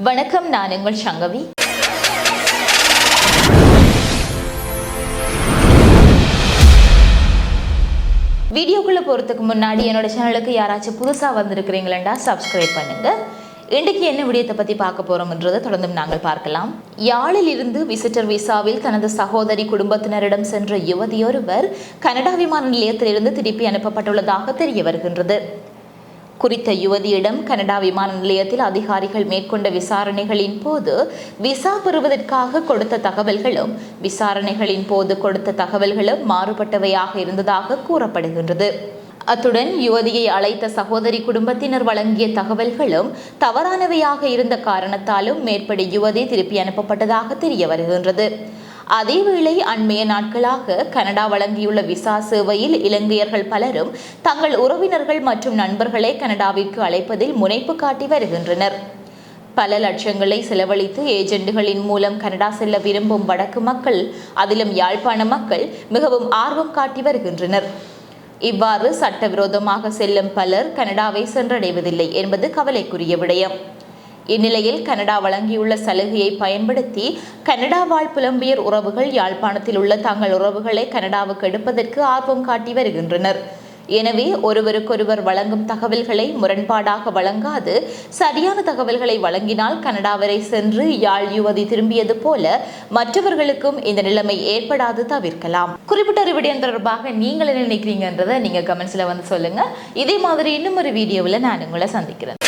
வணக்கம், நான் உங்கள் சங்கவி. வீடியோக்குள்ள போறதுக்கு முன்னாடி என்னோட சேனலுக்கு யாராச்சும் புதுசா வந்திருக்கிறீங்களா சப்ஸ்கிரைப் பண்ணுங்க. இன்றைக்கு என்ன விடயத்தை பற்றி பார்க்க போகிறோம்ன்றதை தொடர்ந்து நாங்கள் பார்க்கலாம். யாழில் இருந்து விசிட்டர் விசாவில் தனது சகோதரி குடும்பத்தினரிடம் சென்ற யுவதியொருவர் கனடா விமான நிலையத்திலிருந்து திருப்பி அனுப்பப்பட்டுள்ளதாக தெரிய வருகின்றது. குறித்த யுவதியிடம் கனடா விமான நிலையத்தில் அதிகாரிகள் மேற்கொண்ட விசாரணைகளின் போது விசா பெறுவதற்காக கொடுத்த தகவல்களும் விசாரணைகளின் போது கொடுத்த தகவல்களும் மாறுபட்டவையாக இருந்ததாக கூறப்படுகின்றது. அத்துடன் யுவதியை அழைத்த சகோதரி குடும்பத்தினர் வழங்கிய தகவல்களும் தவறானவையாக இருந்த காரணத்தாலும் மேற்படி யுவதி திருப்பி அனுப்பப்பட்டதாக தெரிய வருகின்றது. அதேவேளை அண்மைய நாட்களாக கனடா வழங்கியுள்ள விசா சேவையில் இலங்கையர்கள் பலரும் தங்கள் உறவினர்கள் மற்றும் நண்பர்களை கனடாவிற்கு அழைப்பதில் முனைப்பு காட்டி வருகின்றனர். பல லட்சங்களை செலவழித்து ஏஜெண்டுகளின் மூலம் கனடா செல்ல விரும்பும் வடக்கு மக்கள், அதிலும் யாழ்ப்பாண மக்கள் மிகவும் ஆர்வம் காட்டி வருகின்றனர். இவ்வாறு சட்டவிரோதமாக செல்லும் பலர் கனடாவை சென்றடைவதில்லை என்பது கவலைக்குரிய விடயம். இந்நிலையில் கனடா வழங்கியுள்ள சலுகையை பயன்படுத்தி கனடா வாழ் புலம்பியர் உறவுகள் யாழ்ப்பாணத்தில் உள்ள தங்கள் உறவுகளை கனடாவுக்கு எடுப்பதற்கு ஆர்வம் காட்டி வருகின்றனர். எனவே ஒருவருக்கொருவர் வழங்கும் தகவல்களை முரண்பாடாக வழங்காது சரியான தகவல்களை வழங்கினால் கனடா வரை சென்று யாழ் யுவதி திரும்பியது போல மற்றவர்களுக்கும் இந்த நிலைமை ஏற்படாது தவிர்க்கலாம். குறிப்பிட்ட ஒரு விடயம் தொடர்பாக நீங்கள் என்ன நினைக்கிறீங்கன்றதை நீங்க கமெண்ட்ஸ்ல வந்து சொல்லுங்க. இதே மாதிரி இன்னும் ஒரு வீடியோவில் நான் உங்களை சந்திக்கிறேன்.